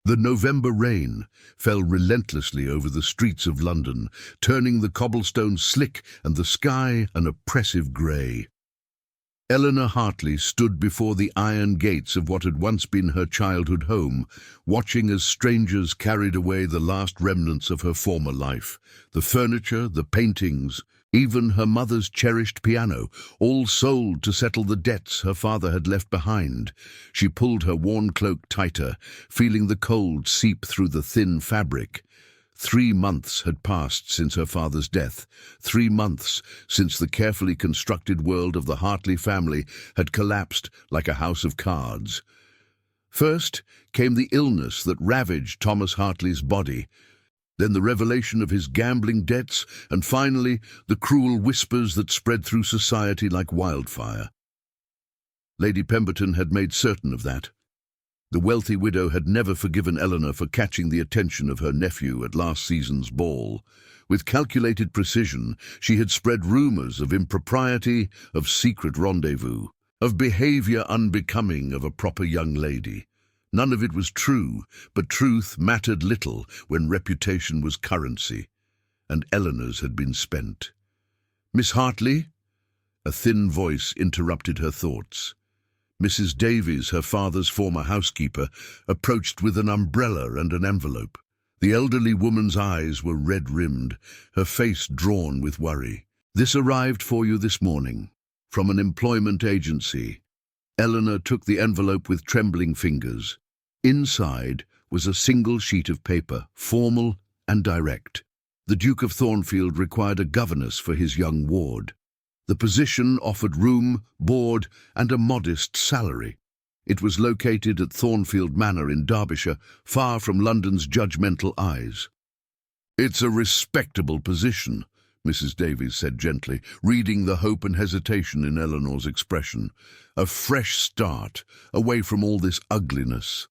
The November rain fell relentlessly over the streets of London, turning the cobblestones slick and the sky an oppressive grey. Eleanor Hartley stood before the iron gates of what had once been her childhood home, watching as strangers carried away the last remnants of her former life. The furniture, the paintings, even her mother's cherished piano, all sold to settle the debts her father had left behind. She pulled her worn cloak tighter, feeling the cold seep through the thin fabric. 3 months had passed since her father's death. 3 months since the carefully constructed world of the Hartley family had collapsed like a house of cards. First came the illness that ravaged Thomas Hartley's body, then the revelation of his gambling debts, and finally the cruel whispers that spread through society like wildfire. Lady Pemberton had made certain of that. The wealthy widow had never forgiven Eleanor for catching the attention of her nephew at last season's ball. With calculated precision, she had spread rumours of impropriety, of secret rendezvous, of behaviour unbecoming of a proper young lady. None of it was true, but truth mattered little when reputation was currency, and Eleanor's had been spent. "Miss Hartley?" A thin voice interrupted her thoughts. Mrs. Davies, her father's former housekeeper, approached with an umbrella and an envelope. The elderly woman's eyes were red-rimmed, her face drawn with worry. "This arrived for you this morning, from an employment agency." Eleanor took the envelope with trembling fingers. Inside was a single sheet of paper, formal and direct. The Duke of Thornfield required a governess for his young ward. The position offered room, board, and a modest salary. It was located at Thornfield Manor in Derbyshire, far from London's judgmental eyes. "It's a respectable position," Mrs. Davies said gently, reading the hope and hesitation in Eleanor's expression. "A fresh start, away from all this ugliness."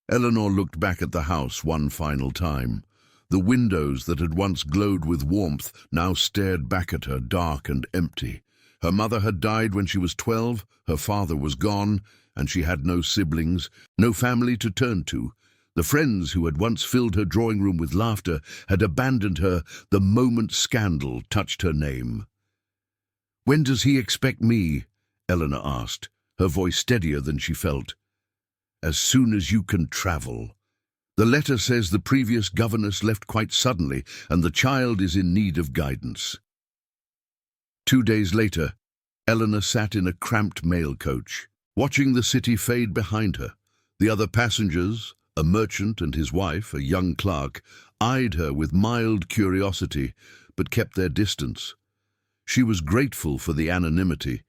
Eleanor looked back at the house one final time. The windows that had once glowed with warmth now stared back at her, dark and empty. Her mother had died when she was 12, her father was gone, and she had no siblings, no family to turn to. The friends who had once filled her drawing room with laughter had abandoned her the moment scandal touched her name. "When does he expect me?" Eleanor asked, her voice steadier than she felt. "As soon as you can travel. The letter says the previous governess left quite suddenly, and the child is in need of guidance." 2 days later, Eleanor sat in a cramped mail coach, watching the city fade behind her. The other passengers, a merchant and his wife, a young clerk, eyed her with mild curiosity, but kept their distance. She was grateful for the anonymity.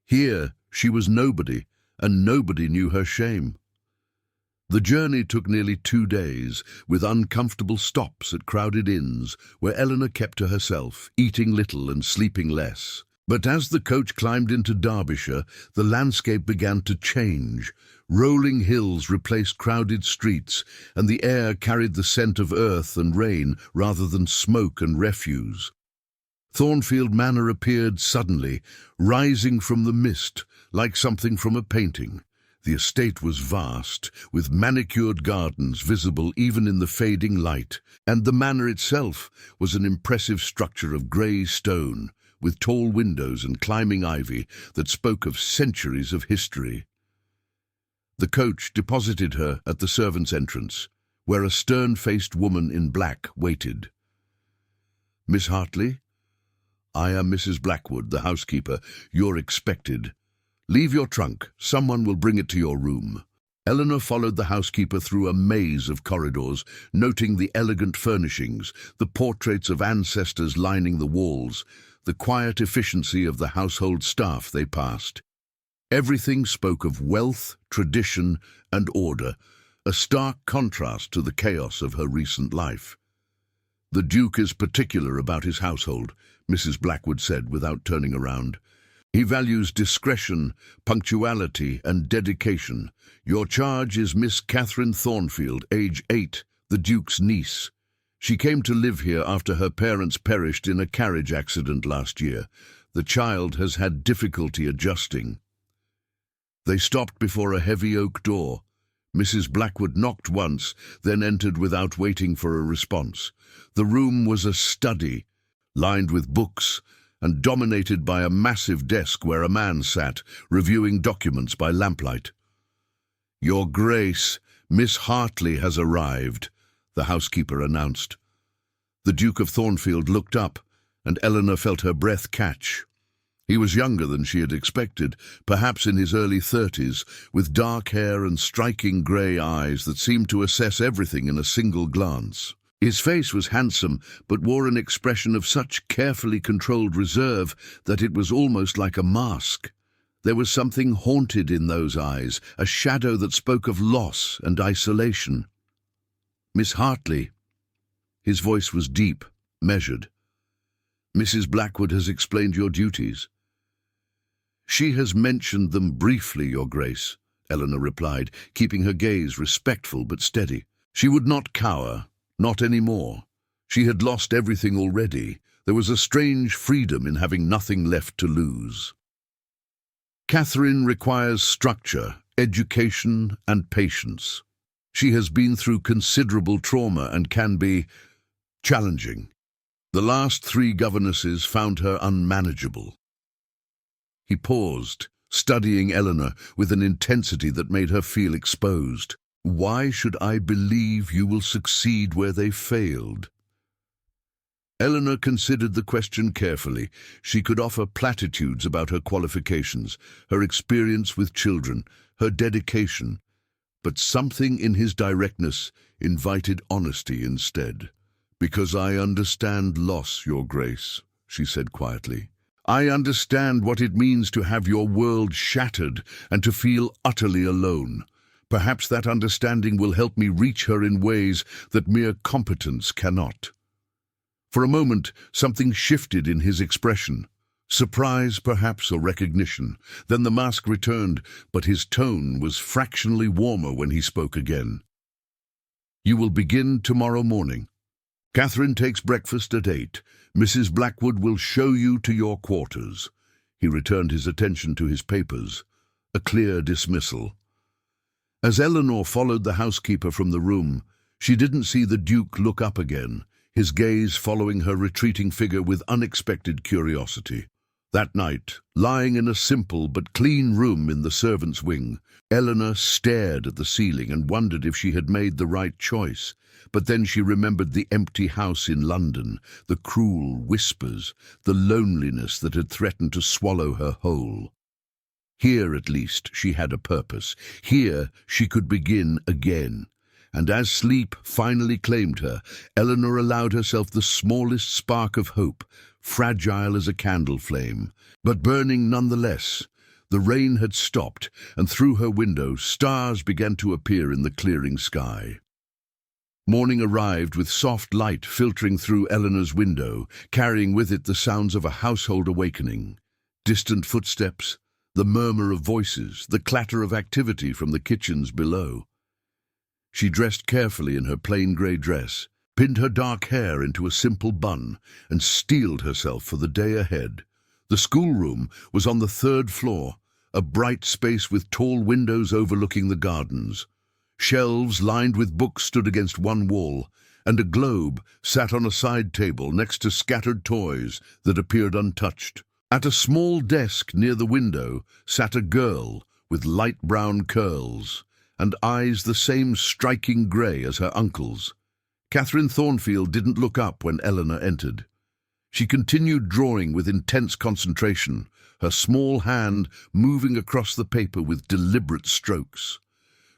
Here she was nobody, and nobody knew her shame. The journey took nearly 2 days, with uncomfortable stops at crowded inns, where Eleanor kept to herself, eating little and sleeping less. But as the coach climbed into Derbyshire, the landscape began to change. Rolling hills replaced crowded streets, and the air carried the scent of earth and rain rather than smoke and refuse. Thornfield Manor appeared suddenly, rising from the mist, like something from a painting. The estate was vast, with manicured gardens visible even in the fading light, and the manor itself was an impressive structure of grey stone, with tall windows and climbing ivy that spoke of centuries of history. The coach deposited her at the servants' entrance, where a stern-faced woman in black waited. "Miss Hartley? I am Mrs. Blackwood, the housekeeper. You're expected. Leave your trunk. Someone will bring it to your room." Eleanor followed the housekeeper through a maze of corridors, noting the elegant furnishings, the portraits of ancestors lining the walls, the quiet efficiency of the household staff they passed. Everything spoke of wealth, tradition, and order, a stark contrast to the chaos of her recent life. "The Duke is particular about his household," Mrs. Blackwood said without turning around. "He values discretion, punctuality, and dedication. Your charge is Miss Catherine Thornfield, age 8, the Duke's niece. She came to live here after her parents perished in a carriage accident last year. The child has had difficulty adjusting." They stopped before a heavy oak door. Mrs. Blackwood knocked once, then entered without waiting for a response. The room was a study, lined with books, and dominated by a massive desk where a man sat, reviewing documents by lamplight. "Your Grace, Miss Hartley has arrived," the housekeeper announced. The Duke of Thornfield looked up, and Eleanor felt her breath catch. He was younger than she had expected, perhaps in his early 30s, with dark hair and striking grey eyes that seemed to assess everything in a single glance. His face was handsome, but wore an expression of such carefully controlled reserve that it was almost like a mask. There was something haunted in those eyes, a shadow that spoke of loss and isolation. "Miss Hartley." His voice was deep, measured. "Mrs. Blackwood has explained your duties." "She has mentioned them briefly, Your Grace," Eleanor replied, keeping her gaze respectful but steady. She would not cower, not any more. She had lost everything already. There was a strange freedom in having nothing left to lose. "Catherine requires structure, education, and patience. She has been through considerable trauma and can be challenging. The last 3 governesses found her unmanageable." He paused, studying Eleanor with an intensity that made her feel exposed. "Why should I believe you will succeed where they failed?" Eleanor considered the question carefully. She could offer platitudes about her qualifications, her experience with children, her dedication, but something in his directness invited honesty instead. "Because I understand loss, Your Grace," she said quietly. "I understand what it means to have your world shattered and to feel utterly alone. Perhaps that understanding will help me reach her in ways that mere competence cannot." For a moment, something shifted in his expression. Surprise, perhaps, or recognition. Then the mask returned, but his tone was fractionally warmer when he spoke again. "You will begin tomorrow morning. Catherine takes breakfast at 8. Mrs. Blackwood will show you to your quarters." He returned his attention to his papers, a clear dismissal. As Eleanor followed the housekeeper from the room, she didn't see the Duke look up again, his gaze following her retreating figure with unexpected curiosity. That night, lying in a simple but clean room in the servants' wing, Eleanor stared at the ceiling and wondered if she had made the right choice. But then she remembered the empty house in London, the cruel whispers, the loneliness that had threatened to swallow her whole. Here, at least, she had a purpose. Here she could begin again. And as sleep finally claimed her, Eleanor allowed herself the smallest spark of hope, fragile as a candle flame, but burning nonetheless. The rain had stopped, and through her window stars began to appear in the clearing sky. Morning arrived with soft light filtering through Eleanor's window, carrying with it the sounds of a household awakening. Distant footsteps, the murmur of voices, the clatter of activity from the kitchens below. She dressed carefully in her plain grey dress, pinned her dark hair into a simple bun, and steeled herself for the day ahead. The schoolroom was on the 3rd floor, a bright space with tall windows overlooking the gardens. Shelves lined with books stood against one wall, and a globe sat on a side table next to scattered toys that appeared untouched. At a small desk near the window sat a girl with light brown curls and eyes the same striking grey as her uncle's. Catherine Thornfield didn't look up when Eleanor entered. She continued drawing with intense concentration, her small hand moving across the paper with deliberate strokes.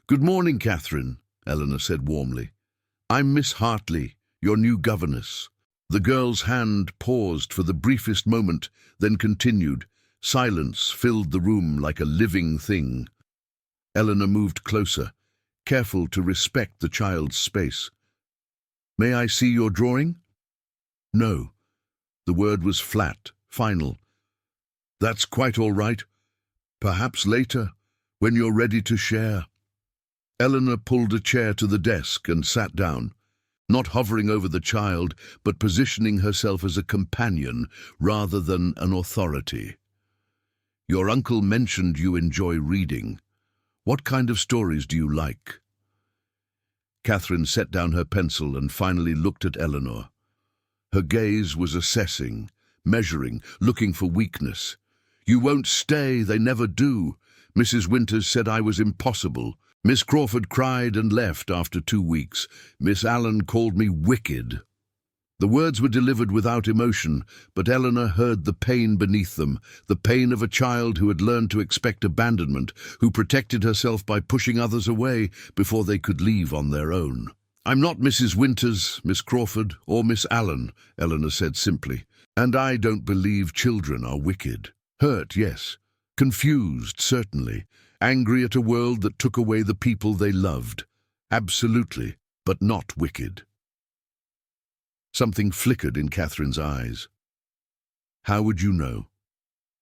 "Good morning, Catherine," Eleanor said warmly. "I'm Miss Hartley, your new governess." The girl's hand paused for the briefest moment, then continued. Silence filled the room like a living thing. Eleanor moved closer, careful to respect the child's space. "May I see your drawing?" "No." The word was flat, final. "That's quite all right. Perhaps later, when you're ready to share." Eleanor pulled a chair to the desk and sat down, not hovering over the child, but positioning herself as a companion rather than an authority. "Your uncle mentioned you enjoy reading. What kind of stories do you like?" Catherine set down her pencil and finally looked at Eleanor. Her gaze was assessing, measuring, looking for weakness. "You won't stay, they never do. Mrs. Winters said I was impossible. Miss Crawford cried and left after 2 weeks. Miss Allen called me wicked." The words were delivered without emotion, but Eleanor heard the pain beneath them, the pain of a child who had learned to expect abandonment, who protected herself by pushing others away before they could leave on their own. "I'm not Mrs. Winters, Miss Crawford, or Miss Allen," Eleanor said simply, "and I don't believe children are wicked. Hurt, yes. Confused, certainly. Angry at a world that took away the people they loved. Absolutely, but not wicked." Something flickered in Catherine's eyes. "How would you know?"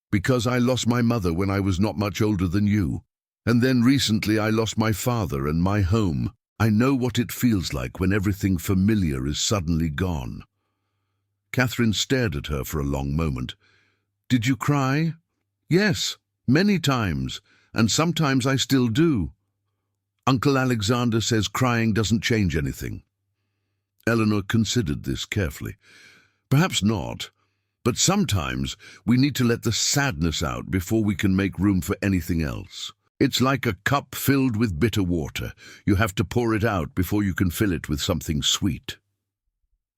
"Because I lost my mother when I was not much older than you. And then recently I lost my father and my home. I know what it feels like when everything familiar is suddenly gone." Catherine stared at her for a long moment. "Did you cry?" "Yes, many times, and sometimes I still do. Uncle Alexander says crying doesn't change anything." Eleanor considered this carefully. "Perhaps not, but sometimes we need to let the sadness out before we can make room for anything else. It's like a cup filled with bitter water. You have to pour it out before you can fill it with something sweet."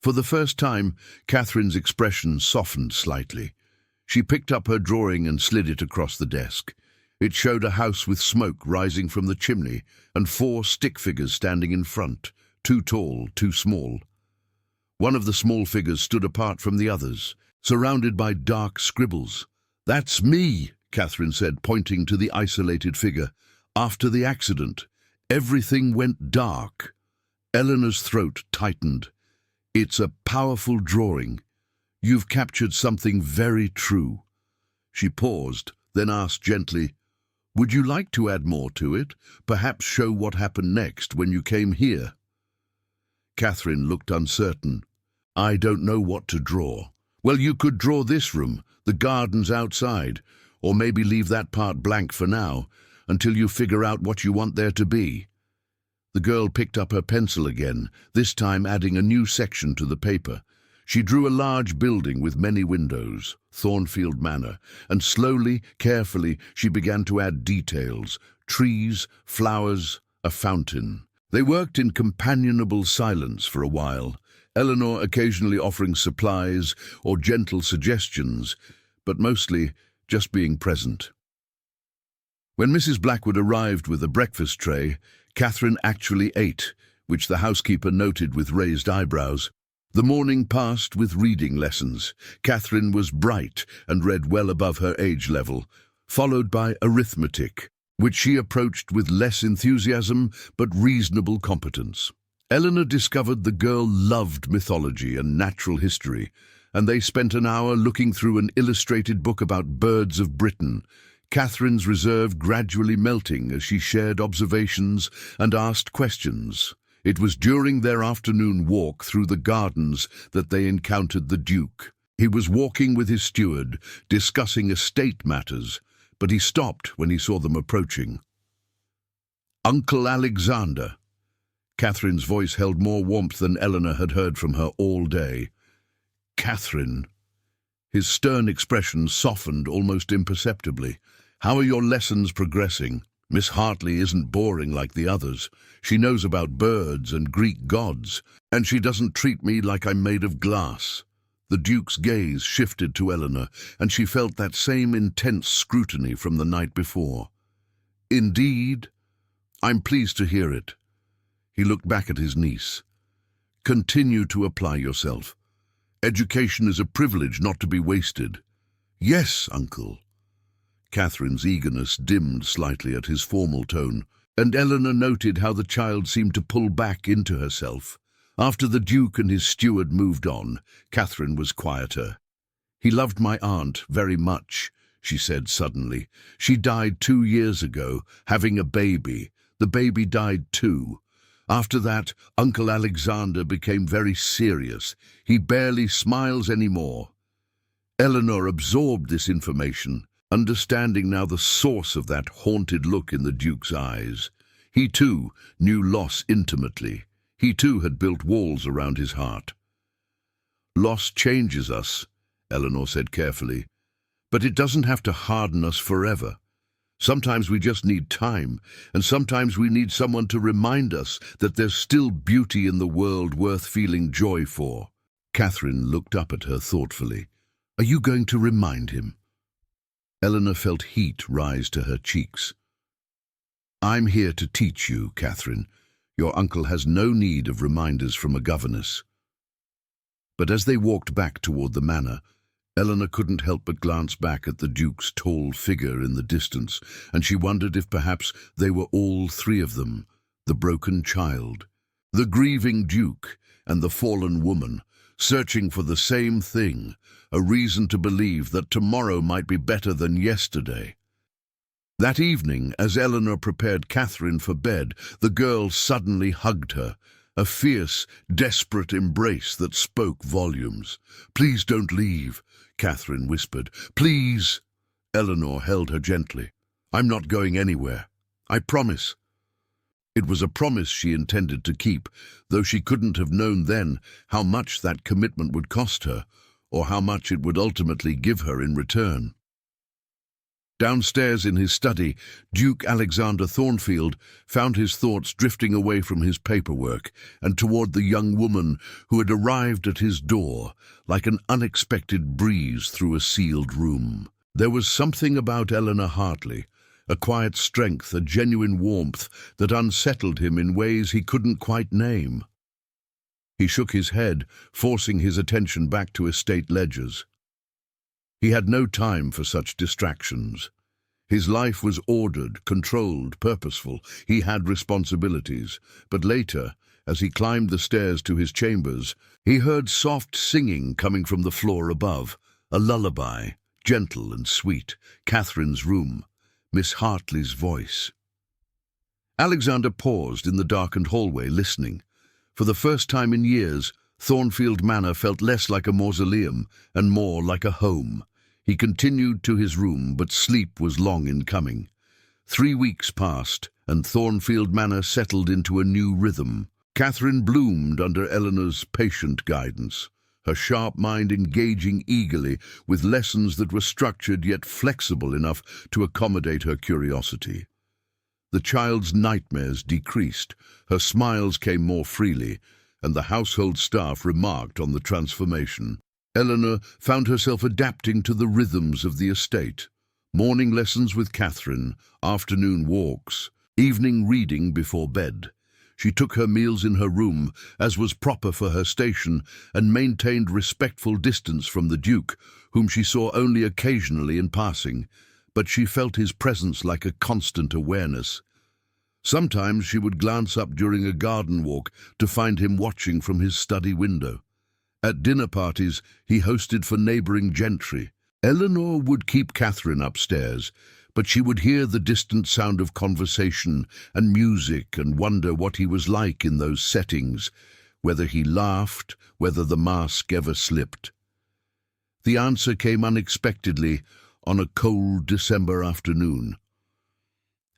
For the first time, Catherine's expression softened slightly. She picked up her drawing and slid it across the desk. It showed a house with smoke rising from the chimney and 4 stick figures standing in front, 2 tall, 2 small. One of the small figures stood apart from the others, surrounded by dark scribbles. "That's me," Catherine said, pointing to the isolated figure. "After the accident, everything went dark." Eleanor's throat tightened. "It's a powerful drawing. You've captured something very true." She paused, then asked gently, "Would you like to add more to it? Perhaps show what happened next when you came here?" Catherine looked uncertain. "I don't know what to draw." "Well, you could draw this room, the gardens outside, or maybe leave that part blank for now, until you figure out what you want there to be." The girl picked up her pencil again, this time adding a new section to the paper. She drew a large building with many windows, Thornfield Manor, and slowly, carefully, she began to add details: trees, flowers, a fountain. They worked in companionable silence for a while, Eleanor occasionally offering supplies or gentle suggestions, but mostly just being present. When Mrs. Blackwood arrived with a breakfast tray, Catherine actually ate, which the housekeeper noted with raised eyebrows. The morning passed with reading lessons. Catherine was bright and read well above her age level, followed by arithmetic, which she approached with less enthusiasm but reasonable competence. Eleanor discovered the girl loved mythology and natural history, and they spent an hour looking through an illustrated book about birds of Britain. Catherine's reserve gradually melting as she shared observations and asked questions. It was during their afternoon walk through the gardens that they encountered the Duke. He was walking with his steward, discussing estate matters, but he stopped when he saw them approaching. "Uncle Alexander." Catherine's voice held more warmth than Eleanor had heard from her all day. "Catherine." His stern expression softened almost imperceptibly. "How are your lessons progressing? Miss Hartley isn't boring like the others. She knows about birds and Greek gods, and she doesn't treat me like I'm made of glass." The Duke's gaze shifted to Eleanor, and she felt that same intense scrutiny from the night before. "Indeed? I'm pleased to hear it." He looked back at his niece. "Continue to apply yourself. Education is a privilege not to be wasted." "Yes, Uncle." Catherine's eagerness dimmed slightly at his formal tone, and Eleanor noted how the child seemed to pull back into herself. After the Duke and his steward moved on, Catherine was quieter. "He loved my aunt very much," she said suddenly. "She died 2 years ago, having a baby. The baby died too. After that, Uncle Alexander became very serious. He barely smiles anymore." Eleanor absorbed this information, understanding now the source of that haunted look in the Duke's eyes. He, too, knew loss intimately. He too had built walls around his heart. "Loss changes us," Eleanor said carefully, "but it doesn't have to harden us forever. Sometimes we just need time, and sometimes we need someone to remind us that there's still beauty in the world worth feeling joy for." Catherine looked up at her thoughtfully. "Are you going to remind him?" Eleanor felt heat rise to her cheeks. "I'm here to teach you, Catherine. Your uncle has no need of reminders from a governess." But as they walked back toward the manor, Eleanor couldn't help but glance back at the Duke's tall figure in the distance, and she wondered if perhaps they were all three of them, the broken child, the grieving Duke, and the fallen woman, searching for the same thing, a reason to believe that tomorrow might be better than yesterday. That evening, as Eleanor prepared Catherine for bed, the girl suddenly hugged her, a fierce, desperate embrace that spoke volumes. "Please don't leave," Catherine whispered. "Please." Eleanor held her gently. "I'm not going anywhere. I promise." It was a promise she intended to keep, though she couldn't have known then how much that commitment would cost her, or how much it would ultimately give her in return. Downstairs in his study, Duke Alexander Thornfield found his thoughts drifting away from his paperwork and toward the young woman who had arrived at his door like an unexpected breeze through a sealed room. There was something about Eleanor Hartley, a quiet strength, a genuine warmth that unsettled him in ways he couldn't quite name. He shook his head, forcing his attention back to estate ledgers. He had no time for such distractions. His life was ordered, controlled, purposeful. He had responsibilities. But later, as he climbed the stairs to his chambers, he heard soft singing coming from the floor above, a lullaby, gentle and sweet, Catherine's room, Miss Hartley's voice. Alexander paused in the darkened hallway, listening. For the first time in years, Thornfield Manor felt less like a mausoleum and more like a home. He continued to his room, but sleep was long in coming. 3 weeks passed, and Thornfield Manor settled into a new rhythm. Catherine bloomed under Eleanor's patient guidance, her sharp mind engaging eagerly with lessons that were structured yet flexible enough to accommodate her curiosity. The child's nightmares decreased, her smiles came more freely, and the household staff remarked on the transformation. Eleanor found herself adapting to the rhythms of the estate. Morning lessons with Catherine, afternoon walks, evening reading before bed. She took her meals in her room, as was proper for her station, and maintained respectful distance from the Duke, whom she saw only occasionally in passing, but she felt his presence like a constant awareness. Sometimes she would glance up during a garden walk to find him watching from his study window. At dinner parties he hosted for neighbouring gentry. Eleanor would keep Catherine upstairs, but she would hear the distant sound of conversation and music and wonder what he was like in those settings, whether he laughed, whether the mask ever slipped. The answer came unexpectedly on a cold December afternoon.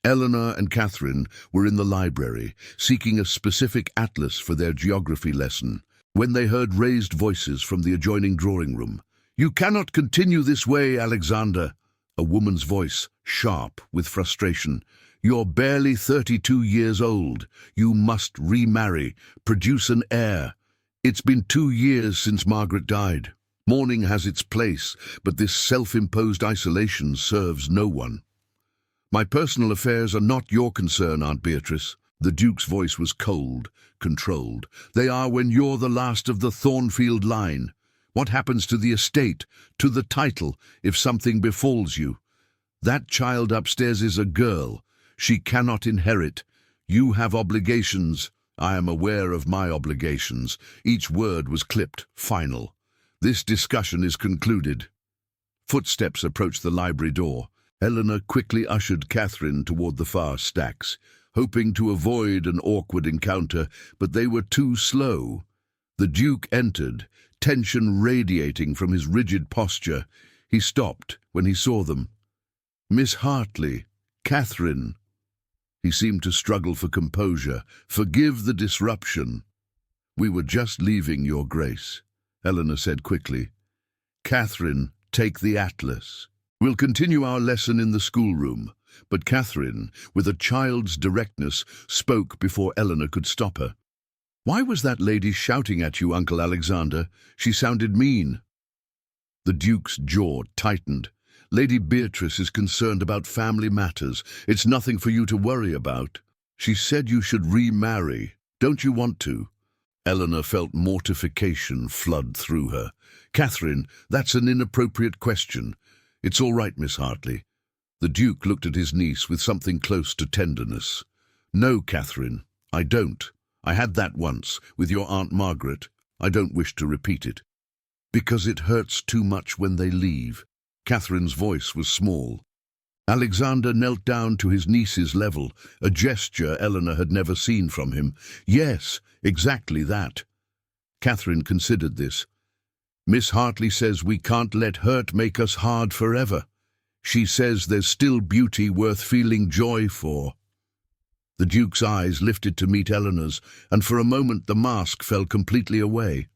Eleanor and Catherine were in the library, seeking a specific atlas for their geography lesson, when they heard raised voices from the adjoining drawing room. "You cannot continue this way, Alexander," a woman's voice, sharp with frustration. "You're barely 32 years old. You must remarry, produce an heir. It's been 2 years since Margaret died. Mourning has its place, but this self-imposed isolation serves no one." "My personal affairs are not your concern, Aunt Beatrice." The Duke's voice was cold, controlled. "They are when you're the last of the Thornfield line. What happens to the estate, to the title, if something befalls you? That child upstairs is a girl. She cannot inherit. You have obligations." "I am aware of my obligations." Each word was clipped, final. "This discussion is concluded." Footsteps approached the library door. Eleanor quickly ushered Catherine toward the far stacks, hoping to avoid an awkward encounter, but they were too slow. The Duke entered, tension radiating from his rigid posture. He stopped when he saw them. "Miss Hartley, Catherine." He seemed to struggle for composure. "Forgive the disruption." "We were just leaving, Your Grace," Eleanor said quickly. "Catherine, take the atlas. We'll continue our lesson in the schoolroom." But Catherine, with a child's directness, spoke before Eleanor could stop her. "Why was that lady shouting at you, Uncle Alexander? She sounded mean." The Duke's jaw tightened. "Lady Beatrice is concerned about family matters. It's nothing for you to worry about. She said you should remarry. Don't you want to?" Eleanor felt mortification flood through her. "Catherine, that's an inappropriate question." "It's all right, Miss Hartley." The Duke looked at his niece with something close to tenderness. "No, Catherine, I don't. I had that once, with your Aunt Margaret. I don't wish to repeat it." "Because it hurts too much when they leave." Catherine's voice was small. Alexander knelt down to his niece's level, a gesture Eleanor had never seen from him. "Yes, exactly that." Catherine considered this. "Miss Hartley says we can't let hurt make us hard forever. She says there's still beauty worth feeling joy for." The Duke's eyes lifted to meet Eleanor's, and for a moment the mask fell completely away.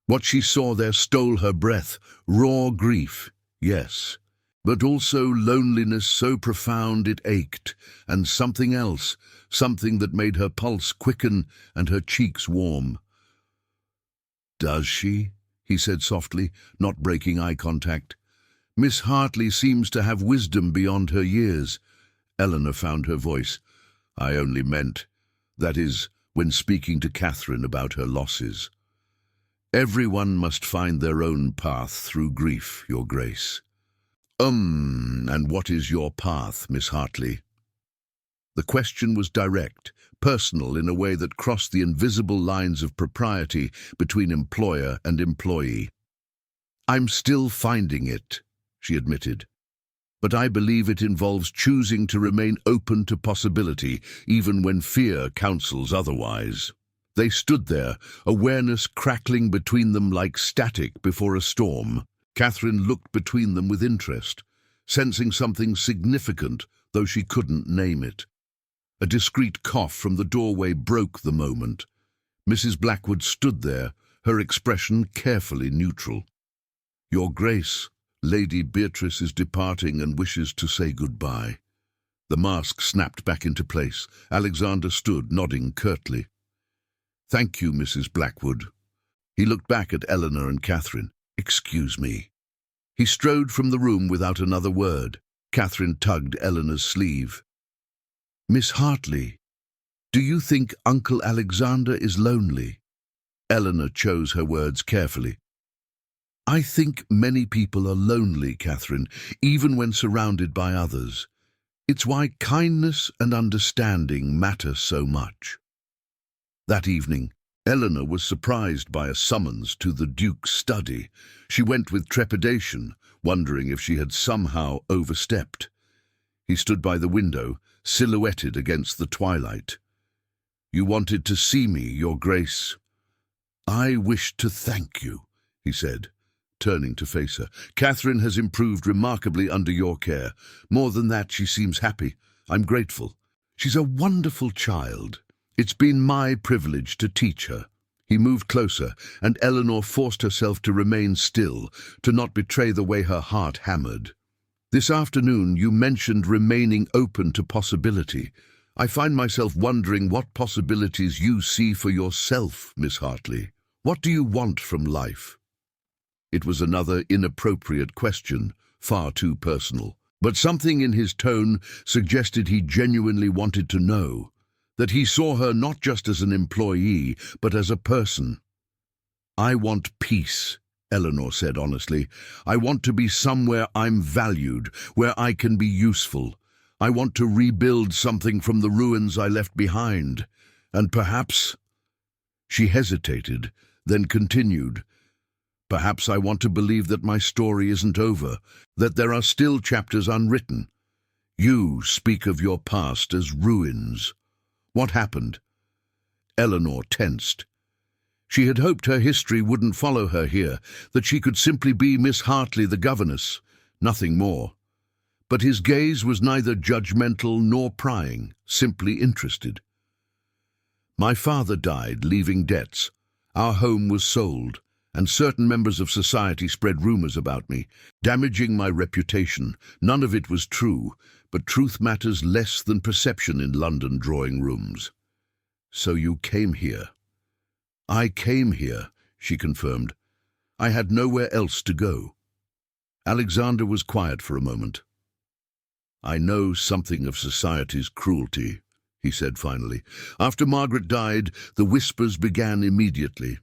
What she saw there stole her breath. Raw grief, yes, but also loneliness so profound it ached, and something else, something that made her pulse quicken and her cheeks warm. "Does she?" he said softly, not breaking eye contact. "Miss Hartley seems to have wisdom beyond her years." Eleanor found her voice. "I only meant, that is, when speaking to Catherine about her losses. Everyone must find their own path through grief, Your Grace." And what is your path, Miss Hartley?" The question was direct, personal in a way that crossed the invisible lines of propriety between employer and employee. "I'm still finding it," she admitted. "But I believe it involves choosing to remain open to possibility, even when fear counsels otherwise." They stood there, awareness crackling between them like static before a storm. Catherine looked between them with interest, sensing something significant, though she couldn't name it. A discreet cough from the doorway broke the moment. Mrs. Blackwood stood there, her expression carefully neutral. "Your Grace, Lady Beatrice is departing and wishes to say goodbye." The mask snapped back into place. Alexander stood, nodding curtly. "Thank you, Mrs. Blackwood." He looked back at Eleanor and Catherine. "Excuse me." He strode from the room without another word. Catherine tugged Eleanor's sleeve. "Miss Hartley, do you think Uncle Alexander is lonely?" Eleanor chose her words carefully. "I think many people are lonely, Catherine, even when surrounded by others. It's why kindness and understanding matter so much." That evening, Eleanor was surprised by a summons to the Duke's study. She went with trepidation, wondering if she had somehow overstepped. He stood by the window, silhouetted against the twilight. "You wanted to see me, Your Grace." "I wish to thank you," he said, turning to face her. "Catherine has improved remarkably under your care. More than that, she seems happy. I'm grateful. She's a wonderful child. It's been my privilege to teach her." He moved closer, and Eleanor forced herself to remain still, to not betray the way her heart hammered. "This afternoon you mentioned remaining open to possibility. I find myself wondering what possibilities you see for yourself, Miss Hartley. What do you want from life?" It was another inappropriate question, far too personal. But something in his tone suggested he genuinely wanted to know, that he saw her not just as an employee, but as a person. "I want peace," Eleanor said honestly. "I want to be somewhere I'm valued, where I can be useful. I want to rebuild something from the ruins I left behind. And perhaps—" She hesitated, then continued. "Perhaps I want to believe that my story isn't over, that there are still chapters unwritten. You speak of your past as ruins. What happened?" Eleanor tensed. She had hoped her history wouldn't follow her here, that she could simply be Miss Hartley the governess, nothing more. But his gaze was neither judgmental nor prying, simply interested. "My father died, leaving debts. Our home was sold, and certain members of society spread rumors about me, damaging my reputation. None of it was true, but truth matters less than perception in London drawing rooms. So you came here. I came here, she confirmed. I had nowhere else to go. Alexander was quiet for a moment. I know something of society's cruelty, he said finally. After Margaret died, the whispers began immediately.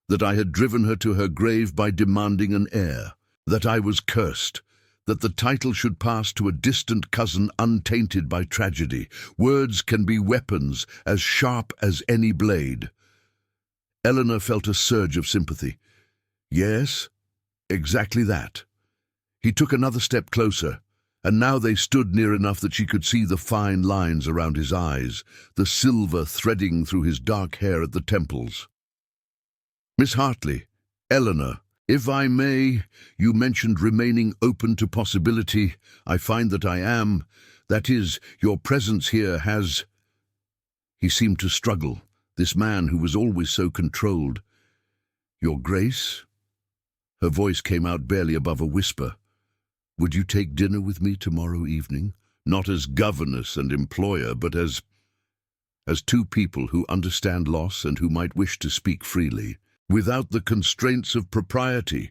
That I had driven her to her grave by demanding an heir, that I was cursed, that the title should pass to a distant cousin untainted by tragedy. Words can be weapons as sharp as any blade. Eleanor felt a surge of sympathy. Yes, exactly that. He took another step closer, and now they stood near enough that she could see the fine lines around his eyes, the silver threading through his dark hair at the temples. Miss Hartley, Eleanor, if I may, you mentioned remaining open to possibility. I find that I am. That is, your presence here has... He seemed to struggle, this man who was always so controlled. Your Grace? Her voice came out barely above a whisper. Would you take dinner with me tomorrow evening? Not as governess and employer, but as two people who understand loss and who might wish to speak freely, without the constraints of propriety.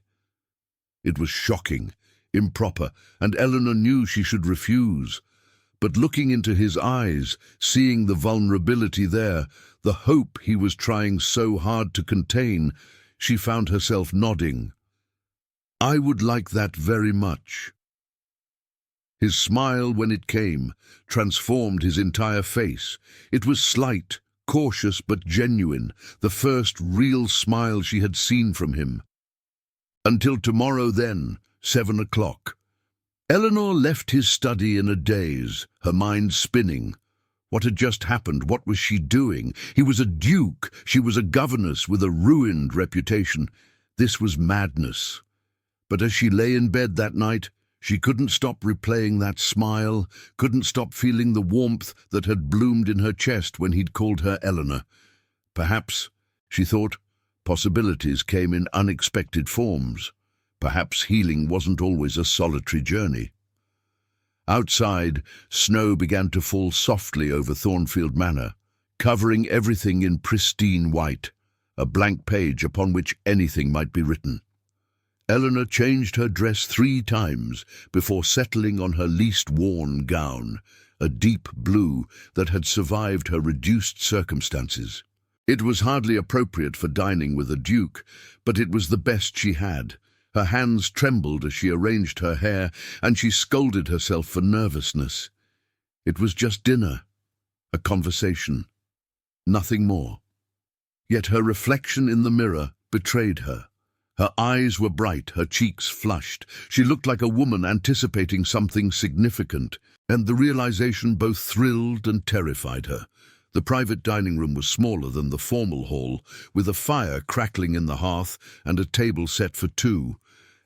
It was shocking, improper, and Eleanor knew she should refuse. But looking into his eyes, seeing the vulnerability there, the hope he was trying so hard to contain, she found herself nodding. I would like that very much. His smile, when it came, transformed his entire face. It was slight, cautious but genuine, the first real smile she had seen from him. Until tomorrow then, 7 o'clock. Eleanor left his study in a daze, her mind spinning. What had just happened? What was she doing? He was a duke, she was a governess with a ruined reputation. This was madness. But as she lay in bed that night, she couldn't stop replaying that smile, couldn't stop feeling the warmth that had bloomed in her chest when he'd called her Eleanor. Perhaps, she thought, possibilities came in unexpected forms. Perhaps healing wasn't always a solitary journey. Outside, snow began to fall softly over Thornfield Manor, covering everything in pristine white, a blank page upon which anything might be written. Eleanor changed her dress 3 times before settling on her least worn gown, a deep blue that had survived her reduced circumstances. It was hardly appropriate for dining with a duke, but it was the best she had. Her hands trembled as she arranged her hair, and she scolded herself for nervousness. It was just dinner, a conversation, nothing more. Yet her reflection in the mirror betrayed her. Her eyes were bright, her cheeks flushed. She looked like a woman anticipating something significant, and the realization both thrilled and terrified her. The private dining room was smaller than the formal hall, with a fire crackling in the hearth and a table set for 2.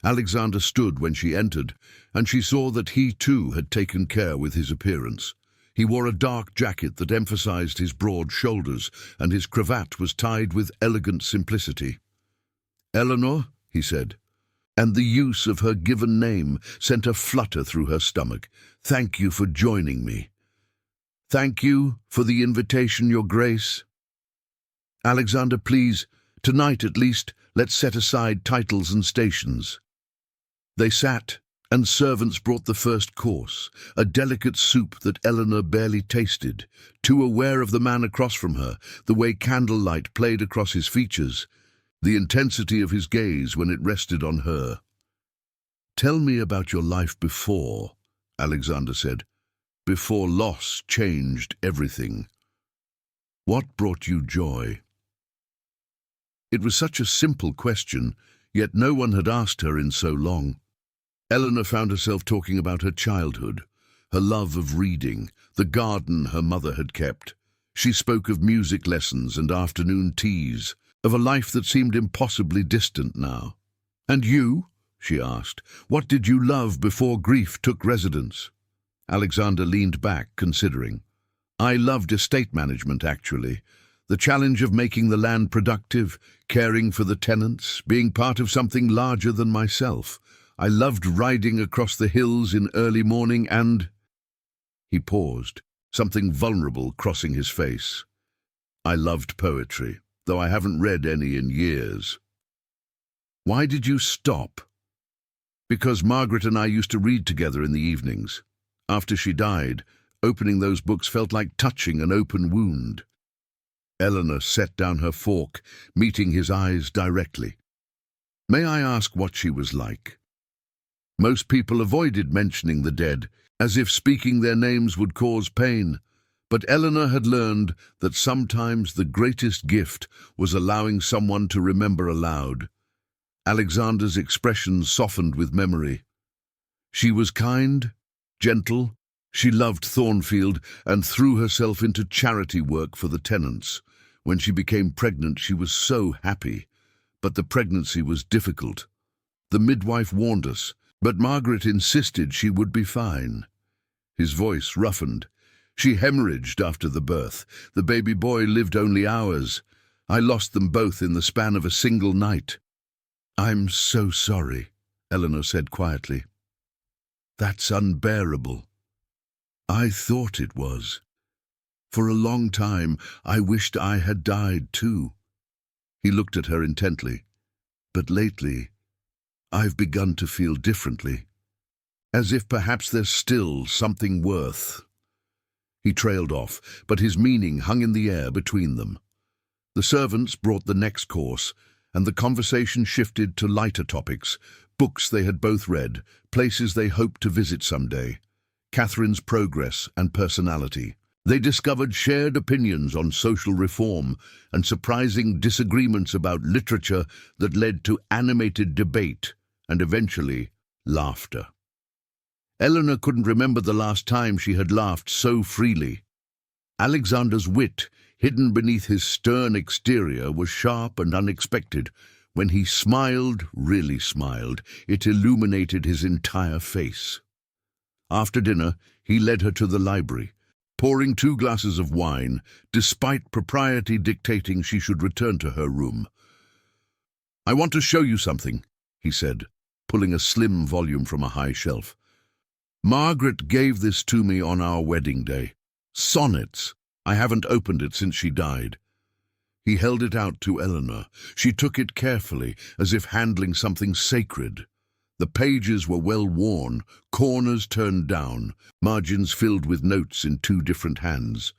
Alexander stood when she entered, and she saw that he too had taken care with his appearance. He wore a dark jacket that emphasized his broad shoulders, and his cravat was tied with elegant simplicity. Eleanor, he said, and the use of her given name sent a flutter through her stomach. Thank you for joining me. Thank you for the invitation, Your Grace. Alexander, please, tonight at least, let's set aside titles and stations. They sat, and servants brought the first course, a delicate soup that Eleanor barely tasted, too aware of the man across from her, the way candlelight played across his features, the intensity of his gaze when it rested on her. Tell me about your life before, Alexander said, before loss changed everything. What brought you joy? It was such a simple question, yet no one had asked her in so long. Eleanor found herself talking about her childhood, her love of reading, the garden her mother had kept. She spoke of music lessons and afternoon teas, of a life that seemed impossibly distant now. And you? She asked. What did you love before grief took residence? Alexander leaned back, considering. I loved estate management, actually. The challenge of making the land productive, caring for the tenants, being part of something larger than myself. I loved riding across the hills in early morning and... He paused, something vulnerable crossing his face. I loved poetry, though I haven't read any in years. Why did you stop? Because Margaret and I used to read together in the evenings. After she died, opening those books felt like touching an open wound. Eleanor set down her fork, meeting his eyes directly. May I ask what she was like? Most people avoided mentioning the dead, as if speaking their names would cause pain. But Eleanor had learned that sometimes the greatest gift was allowing someone to remember aloud. Alexander's expression softened with memory. She was kind, gentle. She loved Thornfield and threw herself into charity work for the tenants. When she became pregnant, she was so happy. But the pregnancy was difficult. The midwife warned us, but Margaret insisted she would be fine. His voice roughened. She hemorrhaged after the birth. The baby boy lived only hours. I lost them both in the span of a single night. I'm so sorry, Eleanor said quietly. That's unbearable. I thought it was. For a long time, I wished I had died too. He looked at her intently. But lately, I've begun to feel differently. As if perhaps there's still something worth. He trailed off, but his meaning hung in the air between them. The servants brought the next course, and the conversation shifted to lighter topics, books they had both read, places they hoped to visit someday, Catherine's progress and personality. They discovered shared opinions on social reform and surprising disagreements about literature that led to animated debate and eventually laughter. Eleanor couldn't remember the last time she had laughed so freely. Alexander's wit, hidden beneath his stern exterior, was sharp and unexpected. When he smiled, really smiled, it illuminated his entire face. After dinner, he led her to the library, pouring 2 glasses of wine, despite propriety dictating she should return to her room. I want to show you something, he said, pulling a slim volume from a high shelf. Margaret gave this to me on our wedding day. Sonnets. I haven't opened it since she died. He held it out to Eleanor. She took it carefully, as if handling something sacred. The pages were well worn, corners turned down, margins filled with notes in 2 different hands.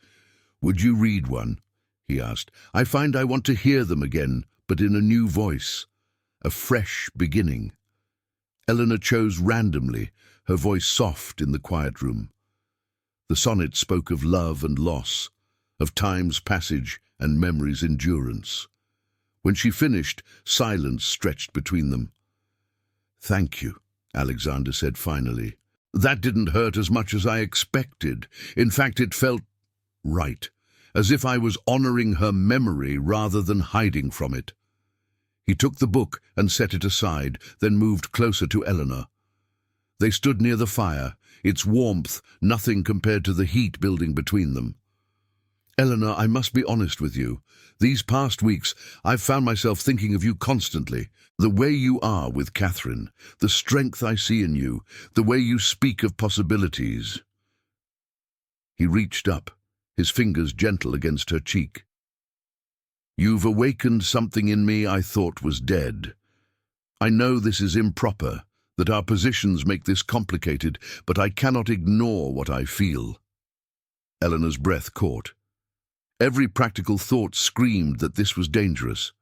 Would you read one? He asked. I find I want to hear them again, but in a new voice. A fresh beginning. Eleanor chose randomly, her voice soft in the quiet room. The sonnet spoke of love and loss, of time's passage and memory's endurance. When she finished, silence stretched between them. Thank you, Alexander said finally. That didn't hurt as much as I expected. In fact, it felt right, as if I was honoring her memory rather than hiding from it. He took the book and set it aside, then moved closer to Eleanor. They stood near the fire, its warmth nothing compared to the heat building between them. Eleanor, I must be honest with you. These past weeks, I've found myself thinking of you constantly. The way you are with Catherine, the strength I see in you, the way you speak of possibilities. He reached up, his fingers gentle against her cheek. You've awakened something in me I thought was dead. I know this is improper, that our positions make this complicated, but I cannot ignore what I feel. Eleanor's breath caught. Every practical thought screamed that this was dangerous,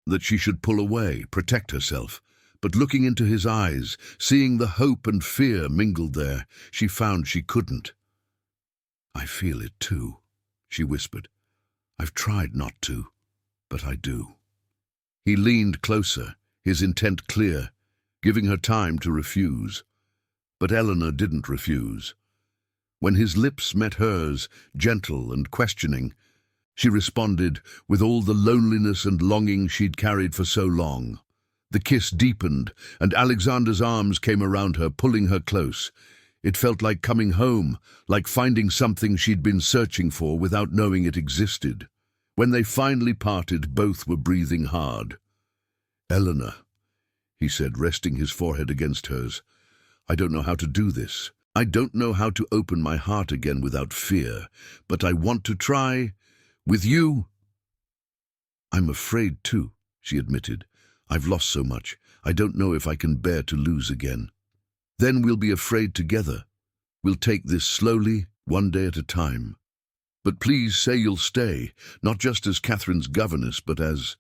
that she should pull away, protect herself. But looking into his eyes, seeing the hope and fear mingled there, she found she couldn't. I feel it too, she whispered. I've tried not to, but I do. He leaned closer, his intent clear, giving her time to refuse. But Eleanor didn't refuse. When his lips met hers, gentle and questioning, she responded with all the loneliness and longing she'd carried for so long. The kiss deepened, and Alexander's arms came around her, pulling her close. It felt like coming home, like finding something she'd been searching for without knowing it existed. When they finally parted, both were breathing hard. "Eleanor," he said, resting his forehead against hers, "I don't know how to do this. I don't know how to open my heart again without fear, but I want to try. With you." "I'm afraid too," she admitted. "I've lost so much. I don't know if I can bear to lose again." "Then we'll be afraid together. We'll take this slowly, one day at a time. But please say you'll stay, not just as Catherine's governess, but as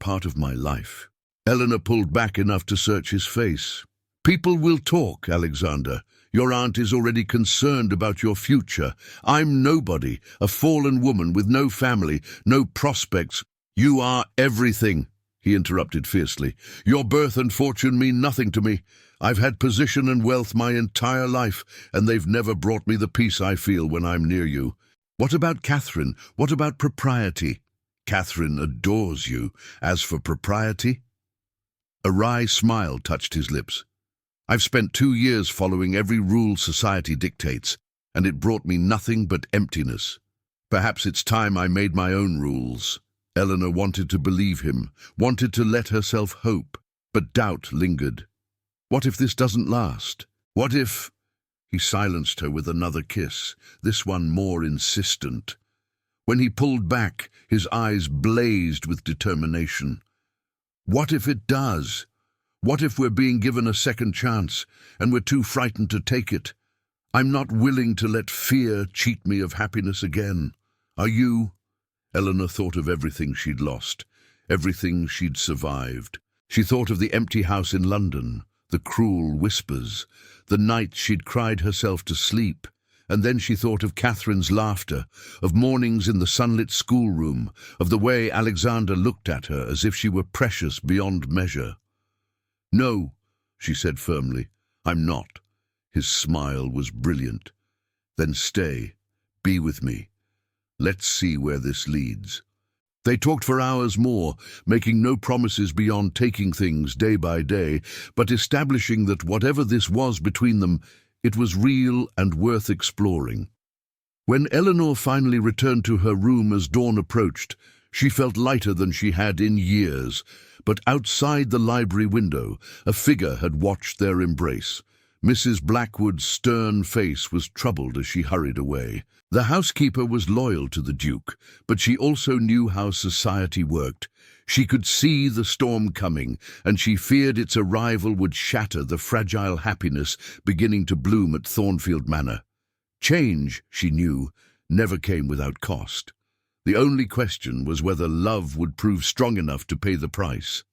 part of my life." Eleanor pulled back enough to search his face. "People will talk, Alexander. Your aunt is already concerned about your future. I'm nobody, a fallen woman with no family, no prospects." "You are everything," he interrupted fiercely. "Your birth and fortune mean nothing to me. I've had position and wealth my entire life, and they've never brought me the peace I feel when I'm near you. What about Catherine? What about propriety?" "Catherine adores you. As for propriety?" A wry smile touched his lips. "I've spent 2 years following every rule society dictates, and it brought me nothing but emptiness. Perhaps it's time I made my own rules." Eleanor wanted to believe him, wanted to let herself hope, but doubt lingered. What if this doesn't last? What if... He silenced her with another kiss, this one more insistent. When he pulled back, his eyes blazed with determination. What if it does? What if we're being given a second chance, and we're too frightened to take it? I'm not willing to let fear cheat me of happiness again. Are you? Eleanor thought of everything she'd lost, everything she'd survived. She thought of the empty house in London, the cruel whispers, the nights she'd cried herself to sleep, and then she thought of Catherine's laughter, of mornings in the sunlit schoolroom, of the way Alexander looked at her as if she were precious beyond measure. "No," she said firmly, "I'm not." His smile was brilliant. "Then stay. Be with me. Let's see where this leads." They talked for hours more, making no promises beyond taking things day by day, but establishing that whatever this was between them, it was real and worth exploring. When Eleanor finally returned to her room as dawn approached, she felt lighter than she had in years, but outside the library window, a figure had watched their embrace. Mrs. Blackwood's stern face was troubled as she hurried away. The housekeeper was loyal to the Duke, but she also knew how society worked. She could see the storm coming, and she feared its arrival would shatter the fragile happiness beginning to bloom at Thornfield Manor. Change, she knew, never came without cost. The only question was whether love would prove strong enough to pay the price.